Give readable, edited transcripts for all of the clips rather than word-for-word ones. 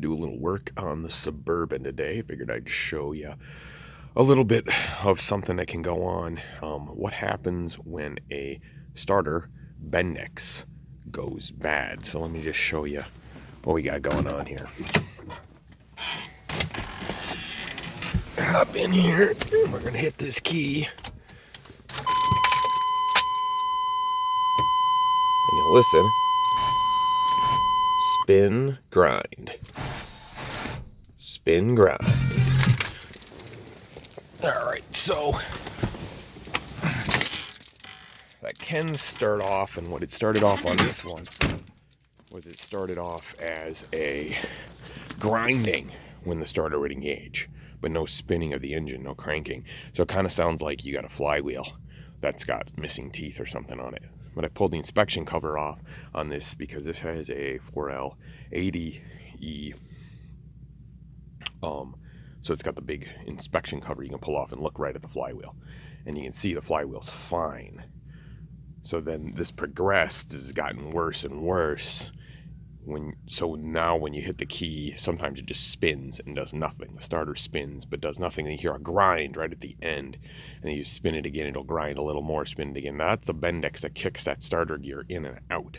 to do a little work on the Suburban today. Figured I'd show you a little bit of something that can go on. What happens when a starter Bendix goes bad. So let me just show you what we got going on here. Hop in here. We're going to hit this key. And you'll listen. Spin, grind. Spin, grind. Alright, so that can start off, and what it started off on this one was it started off as a grinding when the starter would engage, but no spinning of the engine, no cranking. So it kind of sounds like you got a flywheel that's got missing teeth or something on it. But I pulled the inspection cover off on this because this has a 4L80E. So it's got the big inspection cover you can pull off and look right at the flywheel. And you can see the flywheel's fine. So then this progressed, has gotten worse and worse. So now when you hit the key, sometimes it just spins and does nothing. The starter spins but does nothing, and you hear a grind right at the end, and then you spin it again, it'll grind a little more, spin it again. Now that's the Bendix that kicks that starter gear in and out,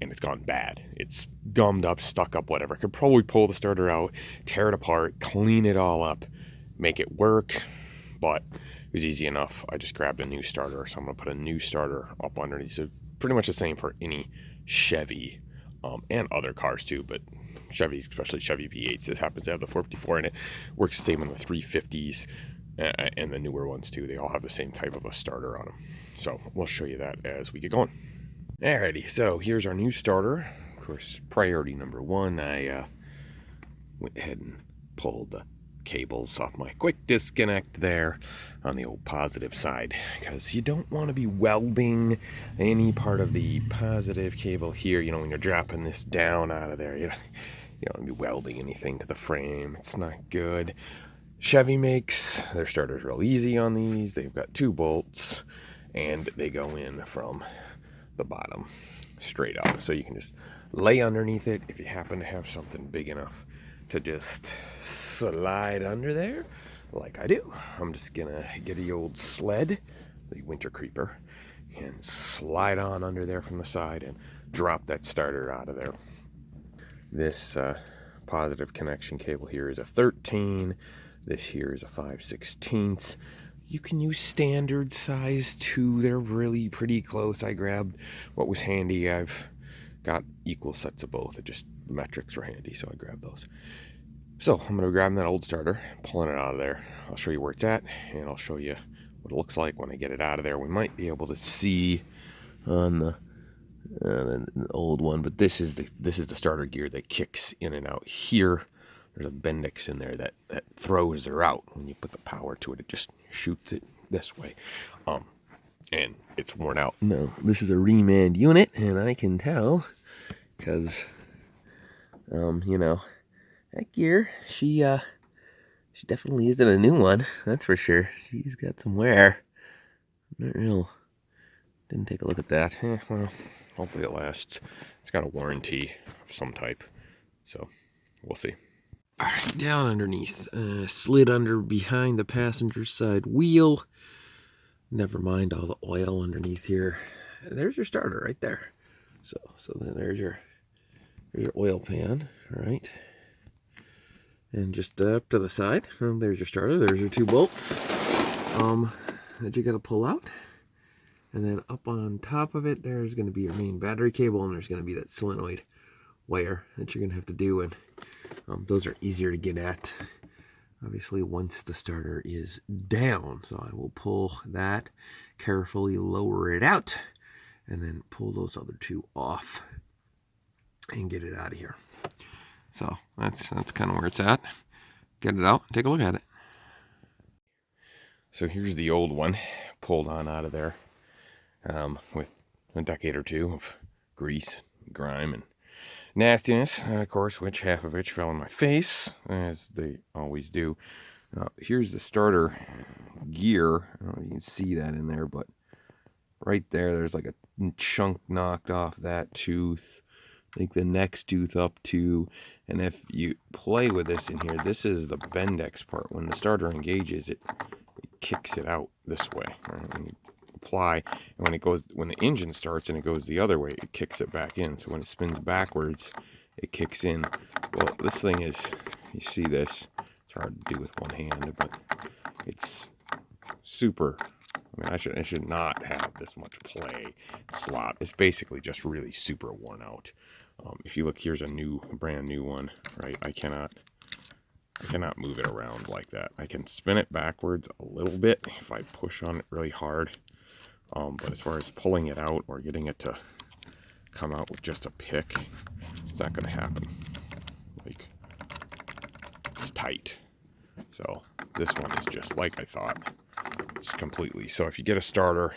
and it's gone bad. It's gummed up, stuck up, whatever. I could probably pull the starter out, tear it apart, clean it all up, make it work, but it was easy enough. I just grabbed a new starter, so I'm going to put a new starter up underneath. So pretty much the same for any Chevy. And other cars too, but Chevys, especially Chevy V8s, this happens to have the 454 in it. Works the same in the 350s and the newer ones too. They all have the same type of a starter on them. So we'll show you that as we get going. Alrighty, so here's our new starter. Of course, priority number one, I went ahead and pulled the cables off my quick disconnect there on the old positive side, because you don't want to be welding any part of the positive cable here. You know, when you're dropping this down out of there, you don't want to be welding anything to the frame. It's not good. Chevy makes their starters real easy on these. They've got 2 bolts and they go in from the bottom straight up, so you can just lay underneath it if you happen to have something big enough to just slide under there like I do. I'm just gonna get the old sled, the winter creeper, and slide on under there from the side and drop that starter out of there. This positive connection cable here is a 13. This here is a 5/16. You can use standard size too. They're really pretty close. I grabbed what was handy. I've got equal sets of both. The metrics were handy, so I grabbed those. So I'm going to grab that old starter, pulling it out of there. I'll show you where it's at, and I'll show you what it looks like when I get it out of there. We might be able to see on the old one, but this is the starter gear that kicks in and out here. There's a Bendix in there that throws her out. When you put the power to it, it just shoots it this way. And it's worn out. No, this is a reman unit, and I can tell because, you know, that gear, she definitely isn't a new one. That's for sure. She's got some wear. Didn't take a look at that. Well, hopefully it lasts. It's got a warranty of some type, so we'll see. All right, down underneath, slid under behind the passenger side wheel. Never mind all the oil underneath here. There's your starter right there. So then there's your oil pan, right? And just up to the side, there's your starter. There's your 2 bolts that you got to pull out. And then up on top of it, there's going to be your main battery cable, and there's going to be that solenoid wire that you're going to have to do. And those are easier to get at, obviously, once the starter is down. So I will pull that, carefully lower it out, and then pull those other 2 off and get it out of here. So that's kind of where it's at. Get it out, take a look at it. So here's the old one, pulled on out of there with a decade or 2 of grease, grime, and nastiness, of course, which half of which fell on my face, as they always do. Here's the starter gear. I don't know if you can see that in there, but right there's like a chunk knocked off that tooth. like the next tooth up to. And if you play with this in here, this is the Bendix part. When the starter engages, it kicks it out this way. Right? When you apply, and when the engine starts and it goes the other way, it kicks it back in. So when it spins backwards, it kicks in. Well, this thing is, you see this, it's hard to do with one hand, but it's super. I mean, I should not have this much play slot. It's basically just really super worn out. If you look, here's a brand new one, right? I cannot move it around like that. I can spin it backwards a little bit if I push on it really hard. But as far as pulling it out or getting it to come out with just a pick, it's not going to happen. Like, it's tight. So this one is just like I thought. It's completely. So if you get a starter,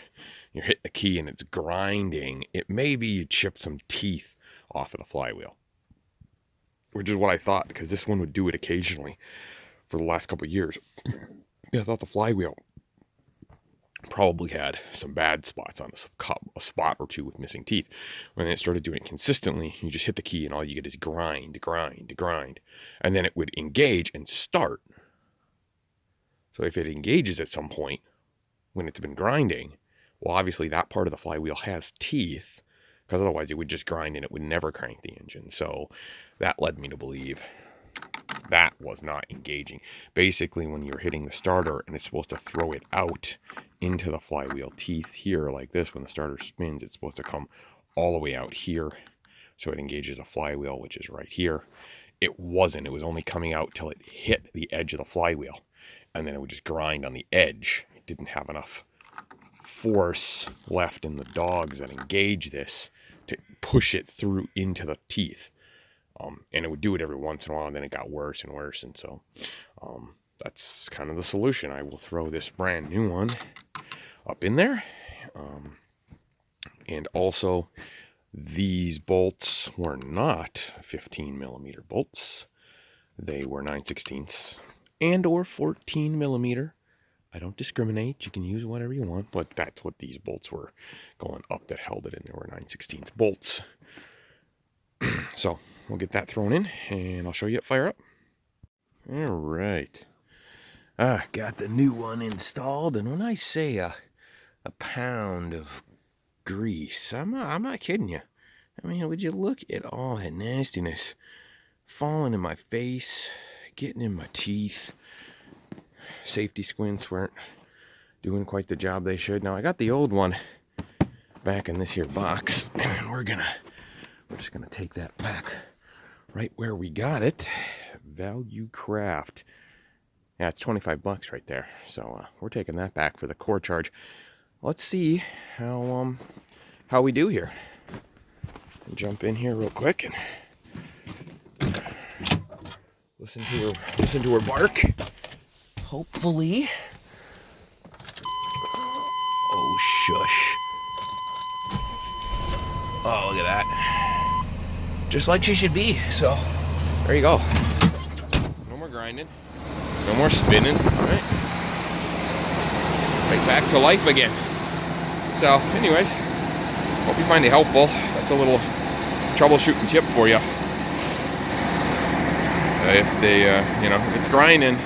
you're hitting the key and it's grinding, it maybe you chip some teeth off of the flywheel, which is what I thought, because this one would do it occasionally for the last couple of years. Yeah, I thought the flywheel probably had some bad spots on a spot or two with missing teeth. When it started doing it consistently, you just hit the key and all you get is grind, grind, grind, and then it would engage and start. So if it engages at some point when it's been grinding, well, obviously that part of the flywheel has teeth, because otherwise it would just grind and it would never crank the engine. So that led me to believe that was not engaging. Basically, when you're hitting the starter and it's supposed to throw it out into the flywheel teeth here like this, when the starter spins, it's supposed to come all the way out here. So it engages a flywheel, which is right here. It wasn't. It was only coming out till it hit the edge of the flywheel. And then it would just grind on the edge. It didn't have enough force left in the dogs that engage this to push it through into the teeth. And it would do it every once in a while, and then it got worse and worse. And so that's kind of the solution. I will throw this brand new one up in there. And also, these bolts were not 15 millimeter bolts. They were 9/16 and or 14 millimeter. I don't discriminate. You can use whatever you want, but that's what these bolts were going up that held it in. There were 9/16 bolts. So we'll get that thrown in and I'll show you it fire up. All right. Got the new one installed. And when I say a pound of grease, I'm not kidding you. I mean, would you look at all that nastiness falling in my face, getting in my teeth. Safety squints weren't doing quite the job they should. Now I got the old one back in this here box, and we're just gonna take that back right where we got it. Value Craft. Yeah, it's $25 right there. So we're taking that back for the core charge. Let's see how we do here. I'll jump in here real quick and listen to her bark. Hopefully. Oh, shush. Oh, look at that. Just like she should be. So, there you go. No more grinding. No more spinning. All right. Right back to life again. So, anyways, hope you find it helpful. That's a little troubleshooting tip for you. If it's grinding,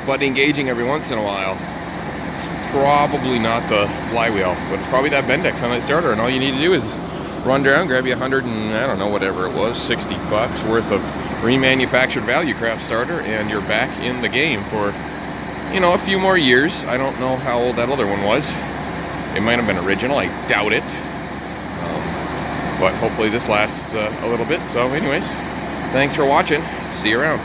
but engaging every once in a while, it's probably not the flywheel, but it's probably that Bendix on that starter, and all you need to do is run down, grab you 100 and I don't know, whatever it was, $60 worth of remanufactured Value Craft starter, and you're back in the game for, a few more years. I don't know how old that other one was. It might have been original, I doubt it. But hopefully this lasts a little bit. So anyways, thanks for watching. See you around.